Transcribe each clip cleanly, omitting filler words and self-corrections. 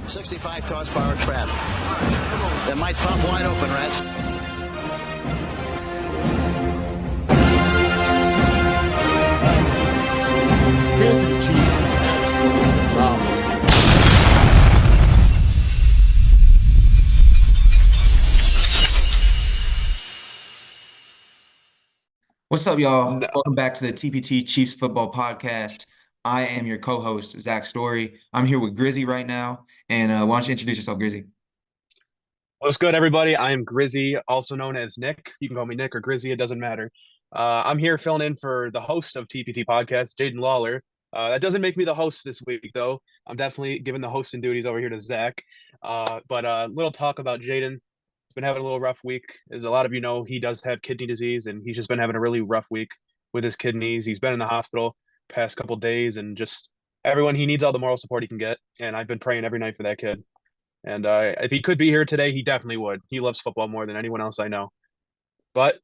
65 toss power trap. That might pop wide open, Reds. Kansas City Chiefs absolutely phenomenal. What's up, y'all? Welcome back to the TPT Chiefs Football Podcast. I am your co-host, Zach Story. I'm here with Grizzy right now. And why don't you introduce yourself, Grizzy? What's good, everybody? I am Grizzy, also known as Nick. You can call me Nick or Grizzy, it doesn't matter. I'm here filling in for the host of TPT Podcast, Jayden Lawler. That doesn't make me the host this week, though. I'm definitely giving the hosting duties over here to Zach. But little talk about Jayden. He's been having a little rough week. As a lot of you know, he does have kidney disease, and he's just been having a really rough week with his kidneys. He's been in the hospital past couple days, and just everyone, he needs all the moral support he can get. And I've been praying every night for that kid. And if he could be here today, he definitely would. He loves football more than anyone else I know. But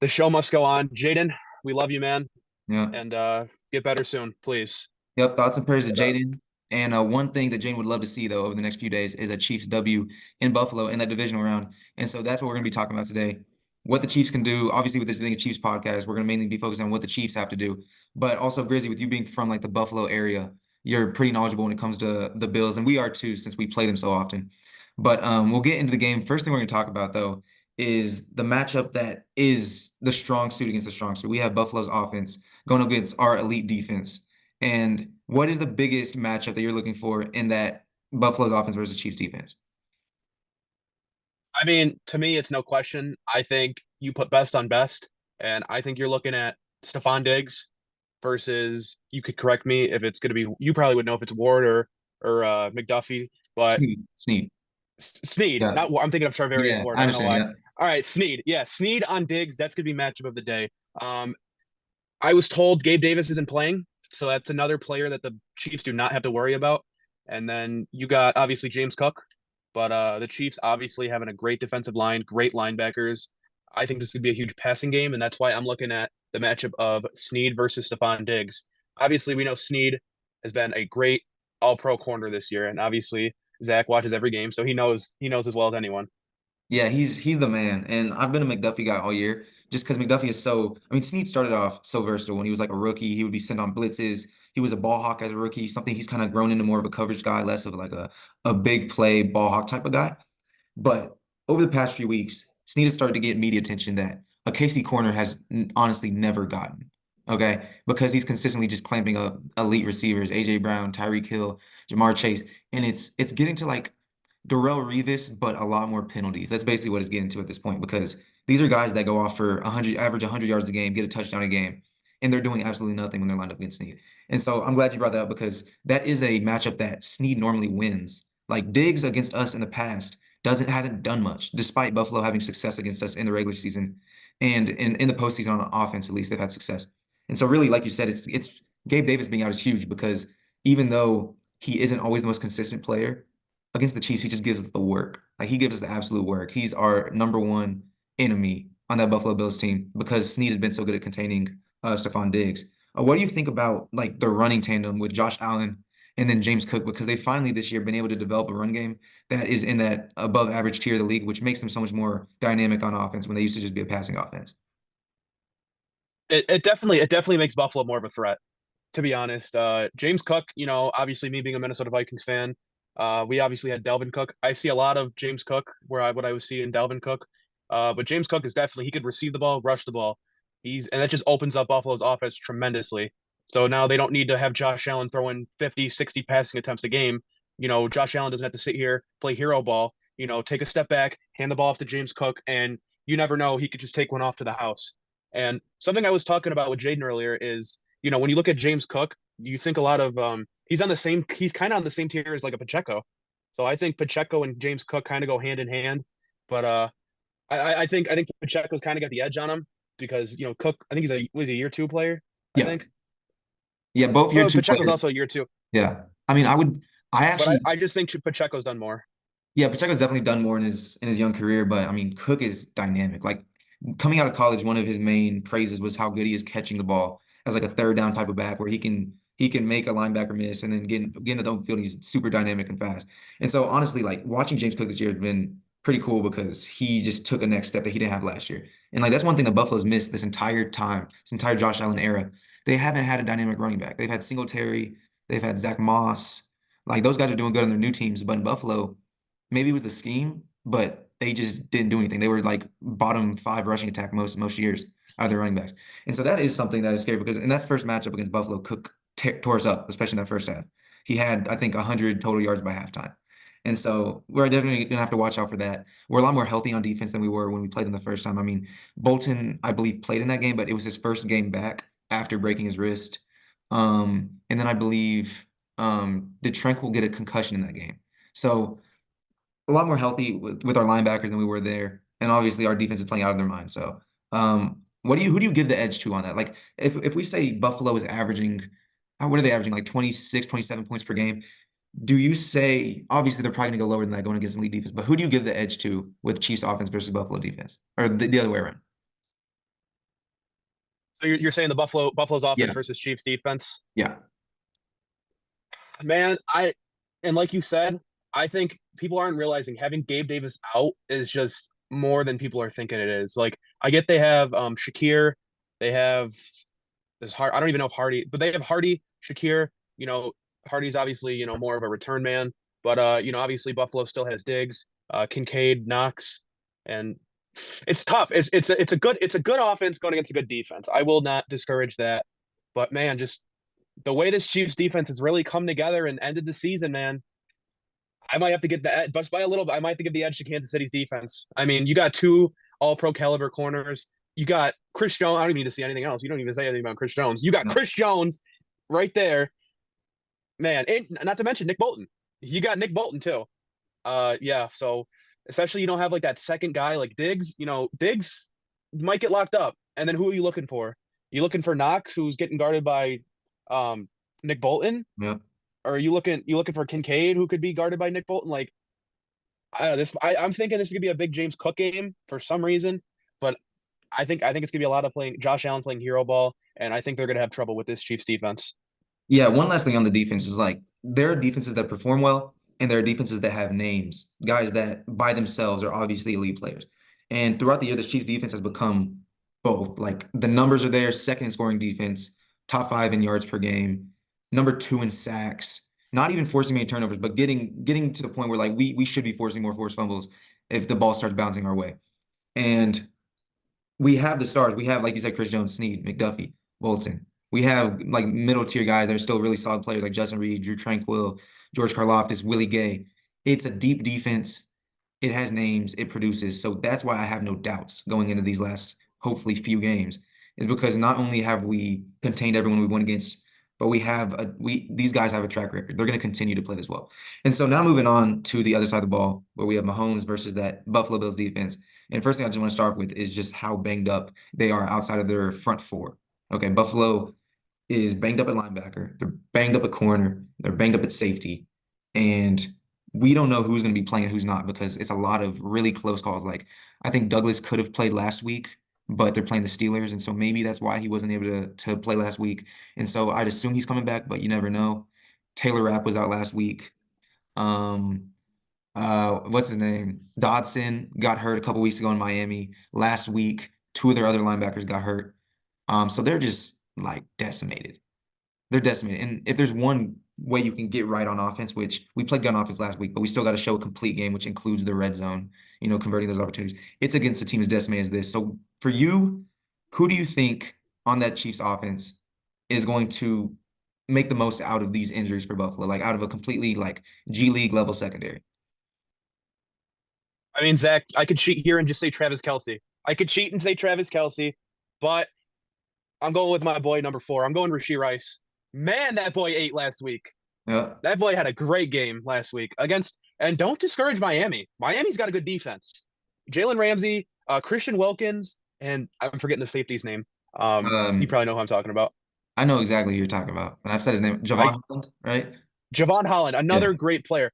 the show must go on. Jayden, we love you, man. Yeah. And get better soon, please. Yep, thoughts and prayers to Jayden. And one thing that Jayden would love to see, though, over the next few days is a Chiefs W in Buffalo in that divisional round. And so that's what we're going to be talking about today. What the Chiefs can do. Obviously, with this being a Chiefs podcast, we're going to mainly be focused on what the Chiefs have to do. But also, Grizzy, with you being from like the Buffalo area, you're pretty knowledgeable when it comes to the Bills, and we are too, since we play them so often. But we'll get into the game. First thing we're going to talk about, though, is the matchup that is the strong suit against the strong suit. We have Buffalo's offense going against our elite defense. And what is the biggest matchup that you're looking for in that Buffalo's offense versus Chiefs defense? I mean, to me, it's no question. I think you put best on best, and I think you're looking at Stephon Diggs versus, you could correct me if it's going to be, you probably would know if it's Ward or McDuffie, but Snead. Snead, Yeah. not I'm thinking of Charvarius Ward. I I don't know why. understand. All right, Snead. Yeah, Snead on Diggs. That's gonna be matchup of the day. I was told Gabe Davis isn't playing, so that's another player that the Chiefs do not have to worry about. And then you got obviously James Cook, but the Chiefs obviously having a great defensive line, great linebackers. I think this could be a huge passing game, and that's why I'm looking at the matchup of Snead versus Stephon Diggs. Obviously, we know Snead has been a great all-pro corner this year, and obviously Zach watches every game, so he knows as well as anyone. Yeah, he's the man. And I've been a McDuffie guy all year just because McDuffie is so, I mean, Snead started off so versatile when he was like a rookie. He would be sent on blitzes. He was a ball hawk as a rookie, something he's kind of grown into more of a coverage guy, less of like a big play ball hawk type of guy. But over the past few weeks, Snead has started to get media attention that a KC corner has honestly never gotten. Okay. Because he's consistently just clamping up elite receivers, AJ Brown, Tyreek Hill, Jamar Chase. And it's getting to like Darrelle Revis, but a lot more penalties. That's basically what it's getting to at this point, because these are guys that go off for 100, average 100 yards a game, get a touchdown a game, and they're doing absolutely nothing when they're lined up against Snead. And so I'm glad you brought that up, because that is a matchup that Snead normally wins. Like Diggs against us in the past hasn't done much, despite Buffalo having success against us in the regular season and in the postseason on offense. At least they've had success. And so really, like you said, it's Gabe Davis being out is huge, because even though he isn't always the most consistent player, against the Chiefs, he just gives us the work. Like he gives us the absolute work. He's our number one enemy on that Buffalo Bills team, because Snead has been so good at containing Stephon Diggs. What do you think about like the running tandem with Josh Allen and then James Cook? Because they finally this year been able to develop a run game that is in that above average tier of the league, which makes them so much more dynamic on offense when they used to just be a passing offense. It definitely makes Buffalo more of a threat, to be honest. James Cook, obviously me being a Minnesota Vikings fan, we obviously had Dalvin Cook. I see a lot of James Cook what I would see in Dalvin Cook. But James Cook is definitely, he could receive the ball, rush the ball. And that just opens up Buffalo's offense tremendously. So now they don't need to have Josh Allen throwing 50, 60 passing attempts a game. Josh Allen doesn't have to sit here, play hero ball, take a step back, hand the ball off to James Cook, and you never know, he could just take one off to the house. And something I was talking about with Jayden earlier is, when you look at James Cook, you think a lot of he's kind of on the same tier as like a Pacheco. So I think Pacheco and James Cook kind of go hand in hand. But I think Pacheco's kind of got the edge on him, because Cook, I think was he a year 2 player? I think. Yeah, both year 2 Pacheco's players. also a year 2. Yeah. I mean, I just think Pacheco's done more. Yeah, Pacheco's definitely done more in his young career, but I mean, Cook is dynamic. Like coming out of college, one of his main praises was how good he is catching the ball as like a third down type of back, where he can He can make a linebacker miss and then get into the open field. He's super dynamic and fast. And so honestly, like watching James Cook this year has been pretty cool because he just took a next step that he didn't have last year. And like that's one thing the Buffalo's missed this entire time, this entire Josh Allen era. They haven't had a dynamic running back. They've had Singletary, they've had Zach Moss. Like those guys are doing good on their new teams, but in Buffalo, maybe it was the scheme, but they just didn't do anything. They were like bottom 5 rushing attack most years out of their running backs. And so that is something that is scary because in that first matchup against Buffalo, Cook tore us up, especially in that first half. He had, I think, 100 total yards by halftime. And so we're definitely going to have to watch out for that. We're a lot more healthy on defense than we were when we played them the first time. I mean, Bolton, I believe, played in that game, but it was his first game back after breaking his wrist. And then I believe DeTrent will get a concussion in that game. So a lot more healthy with our linebackers than we were there. And obviously our defense is playing out of their mind. So who do you give the edge to on that? Like if we say Buffalo is averaging, what are they averaging? Like 26, 27 points per game. Do you say, obviously they're probably gonna go lower than that going against elite defense, but who do you give the edge to with Chiefs offense versus Buffalo defense? Or the other way around? So you're saying the Buffalo's offense Yeah. versus Chiefs defense? Yeah. Man, and like you said, I think people aren't realizing having Gabe Davis out is just more than people are thinking it is. Like I get they have Shakir, they have this Hard. I don't even know if Hardy, but they have Hardy, Shakir. You know, Hardy's obviously more of a return man, but obviously Buffalo still has Diggs, Kincaid, Knox, and it's tough. It's a good offense going against a good defense. I will not discourage that, but man, just the way this Chiefs defense has really come together and ended the season, man. I might have to get that, but by a little bit, I might have to give the edge to Kansas City's defense. I mean, you got 2 all-pro caliber corners. You got Chris Jones. I don't even need to see anything else. You don't even say anything about Chris Jones. You got Chris Jones right there, man. And not to mention Nick Bolton. You got Nick Bolton too. Yeah. So especially you don't have like that second guy like Diggs. Diggs might get locked up. And then who are you looking for? You looking for Knox, who's getting guarded by Nick Bolton? Yeah. Or are you looking for Kincaid, who could be guarded by Nick Bolton? Like I don't know, I'm thinking this is gonna be a big James Cook game for some reason, but I think it's gonna be a lot of playing Josh Allen playing hero ball, and I think they're gonna have trouble with this Chiefs defense. Yeah, one last thing on the defense is like there are defenses that perform well, and there are defenses that have names, guys that by themselves are obviously elite players. And throughout the year, the Chiefs defense has become both. Like the numbers are there, second in scoring defense, top 5 in yards per game, number 2 in sacks, not even forcing many turnovers, but getting to the point where like we should be forcing more forced fumbles if the ball starts bouncing our way. And we have the stars. We have, like you said, Chris Jones, Snead, McDuffie, Bolton. We have like middle tier guys that are still really solid players like Justin Reed, Drew Tranquill, George Karlaftis, Willie Gay. It's a deep defense. It has names. It produces. So that's why I have no doubts going into these last, hopefully, few games. Is because not only have we contained everyone we won against, but these guys have a track record. They're going to continue to play this well. And so now moving on to the other side of the ball, where we have Mahomes versus that Buffalo Bills defense. And first thing I just want to start with is just how banged up they are outside of their front 4. Okay, Buffalo is banged up at linebacker. They're banged up at corner. They're banged up at safety. And we don't know who's going to be playing and who's not because it's a lot of really close calls. Like, I think Douglas could have played last week, but they're playing the Steelers. And so maybe that's why he wasn't able to play last week. And so I'd assume he's coming back, but you never know. Taylor Rapp was out last week. What's his name? Dodson got hurt a couple weeks ago in Miami. Last week, 2 of their other linebackers got hurt. So they're just like decimated. They're decimated. And if there's one way you can get right on offense, which we played good on offense last week, but we still got to show a complete game, which includes the red zone, converting those opportunities. It's against a team as decimated as this. So for you, who do you think on that Chiefs offense is going to make the most out of these injuries for Buffalo, like out of a completely like G League level secondary? I mean, Zach, I could cheat here and just say Travis Kelce. I could cheat and say Travis Kelce, but I'm going with my boy number 4. I'm going Rashee Rice. Man, that boy ate last week. Yeah. That boy had a great game last week and don't discourage Miami. Miami's got a good defense. Jalen Ramsey, Christian Wilkins, and I'm forgetting the safety's name. You probably know who I'm talking about. I know exactly who you're talking about. And I've said his name, Javon Holland, right? Javon Holland, another great player.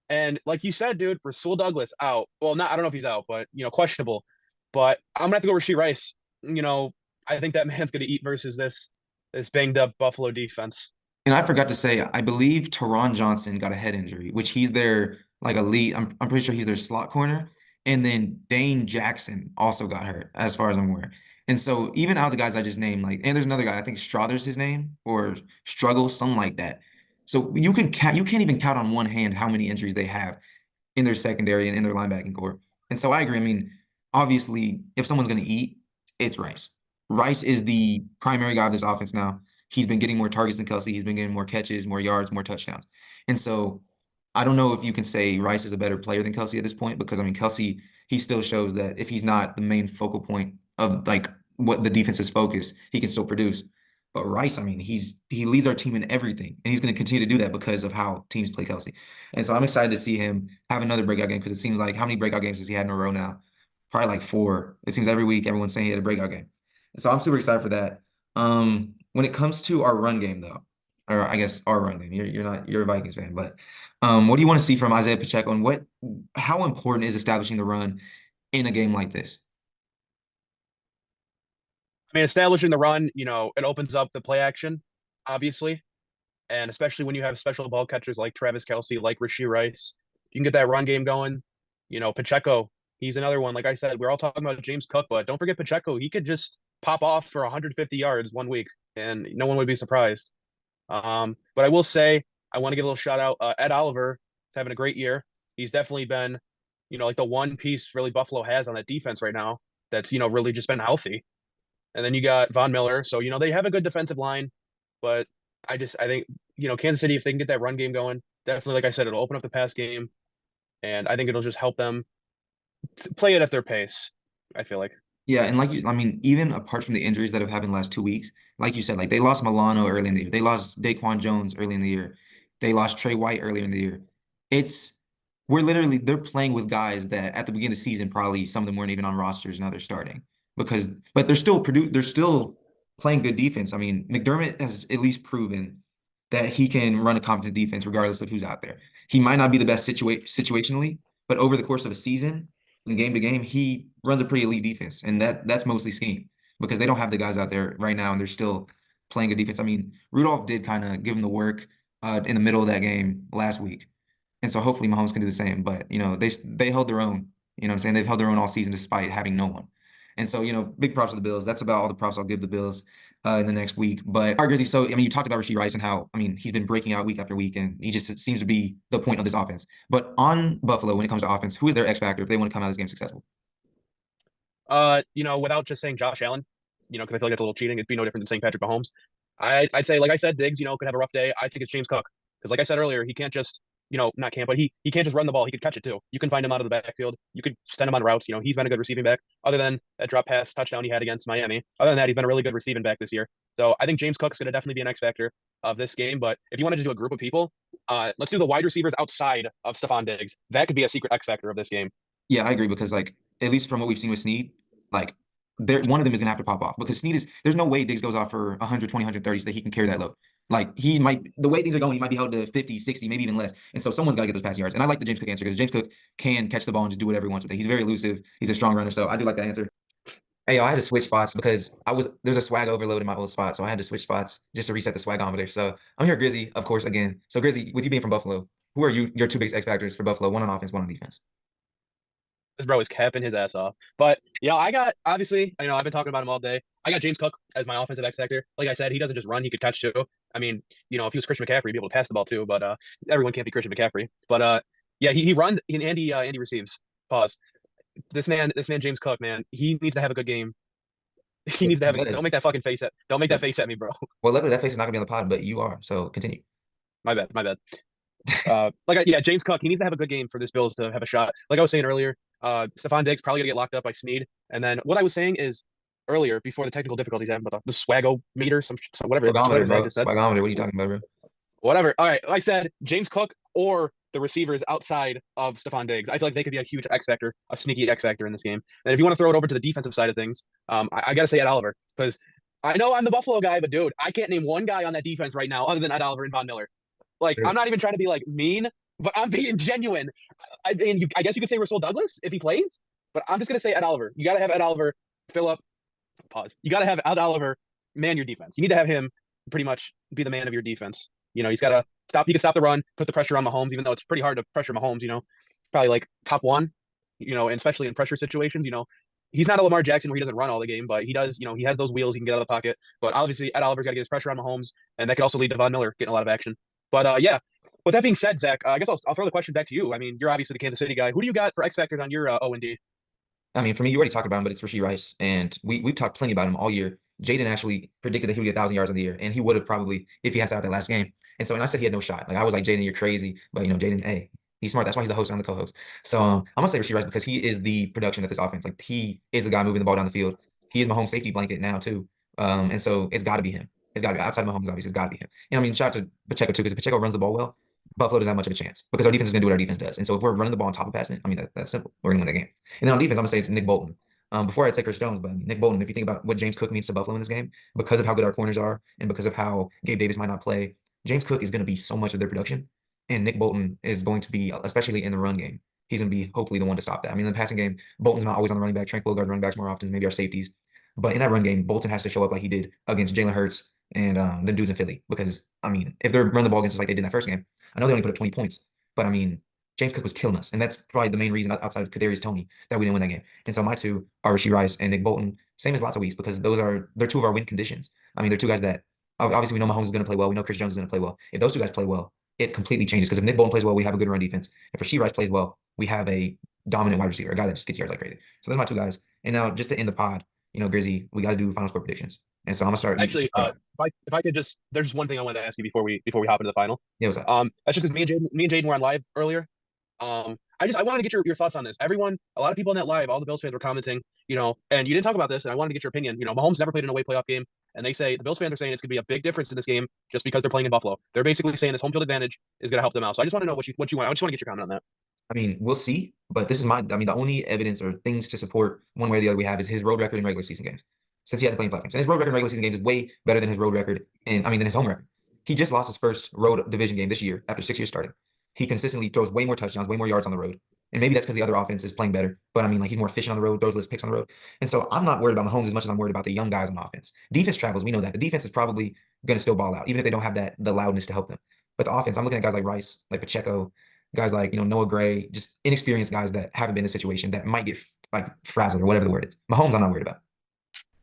And like you said, dude, Rasul Douglas out. Well, I don't know if he's out, but questionable. But I'm gonna have to go Rashee Rice. I think that man's gonna eat versus this banged up Buffalo defense. And I forgot to say, I believe Teron Johnson got a head injury, which he's their like elite. I'm pretty sure he's their slot corner. And then Dane Jackson also got hurt, as far as I'm aware. And so even out of the guys I just named, like, and there's another guy, I think Strother's his name, or Struggle, something like that. So you can't even count on one hand how many injuries they have in their secondary and in their linebacking core. And so I agree. I mean, obviously, if someone's going to eat, it's Rice. Rice is the primary guy of this offense now. He's been getting more targets than Kelsey. He's been getting more catches, more yards, more touchdowns. And so I don't know if you can say Rice is a better player than Kelsey at this point, because I mean, Kelsey, he still shows that if he's not the main focal point of like what the defense's focus, he can still produce. But Rice, I mean, he leads our team in everything, and he's going to continue to do that because of how teams play Kelsey. And so I'm excited to see him have another breakout game, because it seems like how many breakout games has he had in a row now? Probably like 4. It seems every week everyone's saying he had a breakout game. And so I'm super excited for that. When it comes to our run game, though, or I guess our run game, you're a Vikings fan, but what do you want to see from Isaiah Pacheco, and how important is establishing the run in a game like this? I mean, establishing the run, it opens up the play action, obviously. And especially when you have special ball catchers like Travis Kelsey, like Rashee Rice, you can get that run game going. Pacheco, he's another one. Like I said, we're all talking about James Cook, but don't forget Pacheco. He could just pop off for 150 yards one week, and no one would be surprised. But I will say, I want to give a little shout out. Ed Oliver is having a great year. He's definitely been, like the one piece really Buffalo has on that defense right now that's, really just been healthy. And then you got Von Miller. So, they have a good defensive line, but I think, Kansas City, if they can get that run game going, definitely, like I said, it'll open up the pass game. And I think it'll just help them play it at their pace, I feel like. Yeah, and I mean, even apart from the injuries that have happened last 2 weeks, like you said, like they lost Milano early in the year. They lost Daquan Jones early in the year. They lost Trey White earlier in the year. It's they're playing with guys that at the beginning of the season, probably some of them weren't even on rosters, now they're starting. But they're still playing good defense. I mean, McDermott has at least proven that he can run a competent defense regardless of who's out there. He might not be the best situationally, but over the course of a season, in game to game, he runs a pretty elite defense, and that's mostly scheme, because they don't have the guys out there right now, and they're still playing good defense. I mean, Rudolph did kind of give them the work in the middle of that game last week, and so hopefully Mahomes can do the same. But they held their own. You know what I'm saying? They've held their own all season despite having no one. And so big props to the Bills. That's about all the props I'll give the Bills in the next week. But all right, Grizzly. So I mean, you talked about Rashee Rice and how he's been breaking out week after week, and he just seems to be the point of this offense. But on Buffalo, when it comes to offense, who is their X factor if they want to come out of this game successful? Without just saying Josh Allen, because I feel like it's a little cheating. It'd be no different than saying Patrick Mahomes. I'd say, like I said, Diggs, could have a rough day. I think it's James Cook. Because like I said earlier, he can't just, not can't, but he can't just run the ball. He could catch it too. You can find him out of the backfield. You could send him on routes. He's been a good receiving back. Other than that drop pass touchdown he had against Miami. Other than that, he's been a really good receiving back this year. So I think James Cook's going to definitely be an X factor of this game. But if you want to just do a group of people, let's do the wide receivers outside of Stephon Diggs. That could be a secret X factor of this game. Yeah, I agree, because like at least from what we've seen with Snead, like one of them is gonna have to pop off, because there's no way Diggs goes off for 120, 130 so that he can carry that load. Like the way things are going, he might be held to 50, 60, maybe even less. And so someone's got to get those passing yards. And I like the James Cook answer, because James Cook can catch the ball and just do whatever he wants with it. He's very elusive. He's a strong runner. So I do like that answer. Hey, I had to switch spots because there's a swag overload in my old spot. So I had to switch spots just to reset the swagometer. So I'm here, Grizzy, of course, again. So Grizzy, with you being from Buffalo, who are your two biggest X factors for Buffalo? One on offense, one on defense. This bro is capping his ass off. But yeah, I got obviously, I've been talking about him all day. I got James Cook as my offensive X factor. Like I said, he doesn't just run, he could catch too. I mean, if he was Christian McCaffrey, he'd be able to pass the ball too, but everyone can't be Christian McCaffrey. But yeah, he runs and Andy receives. Pause. This man, James Cook, man, he needs to have a good game. He needs to have don't make that fucking face at don't make that face at me, bro. Well, luckily that face is not gonna be on the pod, but you are. So continue. My bad. James Cook, he needs to have a good game for this Bills to have a shot. Like I was saying earlier, Stephon Diggs probably gonna get locked up by Snead. And then what I was saying is earlier, before the technical difficulties happened, about the swago meter, some whatever. Swagometer, bro. Swagometer. What are you talking about, bro? Whatever. All right. Like I said, James Cook or the receivers outside of Stephon Diggs, I feel like they could be a huge X factor, a sneaky X factor in this game. And if you want to throw it over to the defensive side of things, I gotta say Ed Oliver, because I know I'm the Buffalo guy, but dude, I can't name one guy on that defense right now other than Ed Oliver and Von Miller. Like, I'm not even trying to be like mean, but I'm being genuine. I guess you could say Rasul Douglas if he plays, but I'm just gonna say Ed Oliver. You gotta have Ed Oliver fill up. Pause. You gotta have Ed Oliver man your defense. You need to have him pretty much be the man of your defense. He's got to stop. He can stop the run, put the pressure on Mahomes, even though it's pretty hard to pressure Mahomes. Probably like top one. And especially in pressure situations. He's not a Lamar Jackson where he doesn't run all the game, but he does. He has those wheels. He can get out of the pocket. But obviously, Ed Oliver's got to get his pressure on Mahomes, and that could also lead to Von Miller getting a lot of action. But yeah. With that being said, Zach, I guess I'll throw the question back to you. I mean, you're obviously the Kansas City guy. Who do you got for X factors on your O&D? I mean, for me, you already talked about him, but it's Rashee Rice, and we've talked plenty about him all year. Jayden actually predicted that he would get 1,000 yards in the year, and he would have probably if he had sat out that last game. And so, and I said he had no shot. Like I was like, Jayden, you're crazy, but Jayden, hey, he's smart. That's why he's the host and I'm the co-host. So I'm gonna say Rashee Rice because he is the production of this offense. Like he is the guy moving the ball down the field. He is Mahomes' safety blanket now too. And so it's got to be him. It's got to be outside of Mahomes. Obviously, it's got to be him. And I mean, shout out to Pacheco too, because if Pacheco runs the ball well, Buffalo doesn't have much of a chance because our defense is going to do what our defense does. And so if we're running the ball on top of passing, I mean, that's simple. We're going to win the game. And then on defense, I'm going to say it's Nick Bolton. Before I take Chris Jones, but Nick Bolton, if you think about what James Cook means to Buffalo in this game, because of how good our corners are and because of how Gabe Davis might not play, James Cook is going to be so much of their production. And Nick Bolton is going to be, especially in the run game, he's going to be hopefully the one to stop that. I mean, in the passing game, Bolton's not always on the running back. Tranquil guard running backs more often, maybe our safeties. But in that run game, Bolton has to show up like he did against Jalen Hurts and the dudes in Philly. Because, I mean, if they're running the ball against us like they did in that first game, I know they only put up 20 points. But, I mean, James Cook was killing us. And that's probably the main reason outside of Kadarius Toney that we didn't win that game. And so my two are Rashee Rice and Nick Bolton, same as lots of weeks, because they're two of our win conditions. I mean, they're two guys that obviously we know Mahomes is going to play well. We know Chris Jones is going to play well. If those two guys play well, it completely changes. Because if Nick Bolton plays well, we have a good run defense. If Rashee Rice plays well, we have a dominant wide receiver, a guy that just gets yards like crazy. So those are my two guys. And now just to end the pod, Grizzy, we got to do final score predictions. And so I'm gonna start. Actually, if I could just, there's just one thing I wanted to ask you before we hop into the final. Yeah, what's that? That's just because me and Jayden were on live earlier. I wanted to get your thoughts on this. A lot of people in that live, all the Bills fans were commenting, and you didn't talk about this, and I wanted to get your opinion. Mahomes never played in a away playoff game, and the Bills fans are saying it's going to be a big difference in this game just because they're playing in Buffalo. They're basically saying this home field advantage is going to help them out. So I just want to know what you want. I just want to get your comment on that. I mean, we'll see, but the only evidence or things to support one way or the other we have is his road record in regular season games. Since he hasn't played in playoff games. And his road record in regular season games is way better than his road record than his home record. He just lost his first road division game this year after 6 years starting. He consistently throws way more touchdowns, way more yards on the road. And maybe that's because the other offense is playing better. But I mean, like he's more efficient on the road, throws less picks on the road. And so I'm not worried about Mahomes as much as I'm worried about the young guys on offense. Defense travels, we know that. The defense is probably going to still ball out, even if they don't have the loudness to help them. But the offense, I'm looking at guys like Rice, like Pacheco, guys like, Noah Gray, just inexperienced guys that haven't been in a situation that might get like frazzled or whatever the word is. Mahomes, I'm not worried about.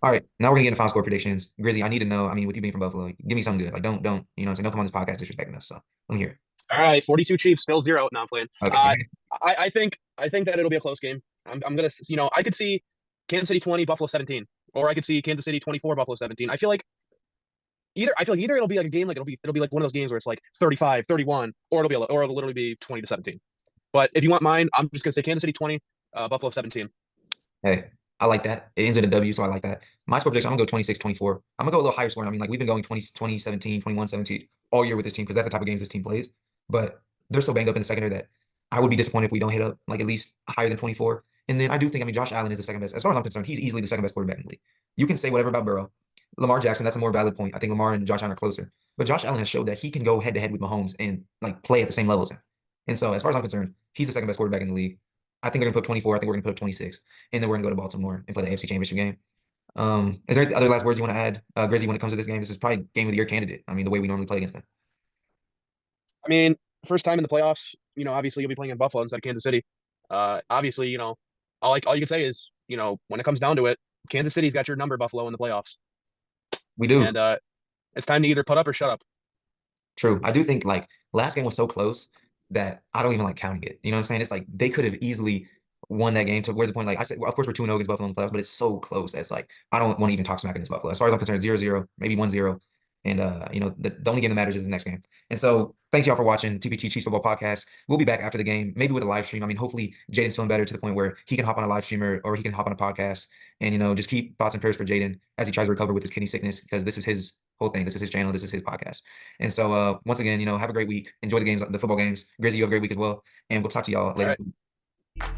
All right, now we're gonna get into final score predictions. Grizzy, I need to know. I mean, with you being from Buffalo, give me something good. Like, don't, don't come on this podcast disrespecting us. So let me hear it. All right, 42 Chiefs, Bill 0. No, I'm playing. Okay. I think that it'll be a close game. I'm gonna, I could see Kansas City 20, Buffalo 17, or I could see Kansas City 24, Buffalo 17. I feel like either it'll be like a game like it'll be like one of those games where it's like 35, 31, or it'll literally be 20-17. But if you want mine, I'm just gonna say Kansas City 20, Buffalo 17. Hey, I like that. It ends in a W, so I like that. My score prediction, I'm going to go 26-24. I'm going to go a little higher scoring. I mean, like, we've been going 20-17, 21-17 all year with this team because that's the type of games this team plays. But they're so banged up in the secondary that I would be disappointed if we don't hit up, like, at least higher than 24. And then I do think, Josh Allen is the second best. As far as I'm concerned, he's easily the second best quarterback in the league. You can say whatever about Burrow. Lamar Jackson, that's a more valid point. I think Lamar and Josh Allen are closer. But Josh Allen has showed that he can go head-to-head with Mahomes and, like, play at the same level as him. And so, as far as I'm concerned, he's the second best quarterback in the league. I think they're going to put 24. I think we're going to put 26. And then we're going to go to Baltimore and play the AFC Championship game. Is there other last words you want to add, Grizzy, when it comes to this game? This is probably game of the year candidate. I mean, the way we normally play against them. I mean, first time in the playoffs, obviously you'll be playing in Buffalo instead of Kansas City. Obviously, all you can say is, when it comes down to it, Kansas City's got your number, Buffalo, in the playoffs. We do. And it's time to either put up or shut up. True. I do think, like, last game was so close that I don't even like counting it. You know what I'm saying? It's like they could have easily won that game to where the point, like I said, well, of course we're 2-0 against Buffalo in the playoffs, but it's so close that it's like I don't want to even talk smack against Buffalo. As far as I'm concerned, 0-0, maybe 1-0. And the only game that matters is the next game. And so thanks y'all for watching TPT Chiefs Football Podcast. We'll be back after the game, maybe with a live stream. I mean, hopefully Jayden's feeling better to the point where he can hop on a live stream or he can hop on a podcast. And just keep thoughts and prayers for Jayden as he tries to recover with his kidney sickness, because this is his whole thing. This is his channel. This is his podcast. And so once again, have a great week. Enjoy the games, the football games. Grizzy, you have a great week as well. And we'll talk to y'all later. All right.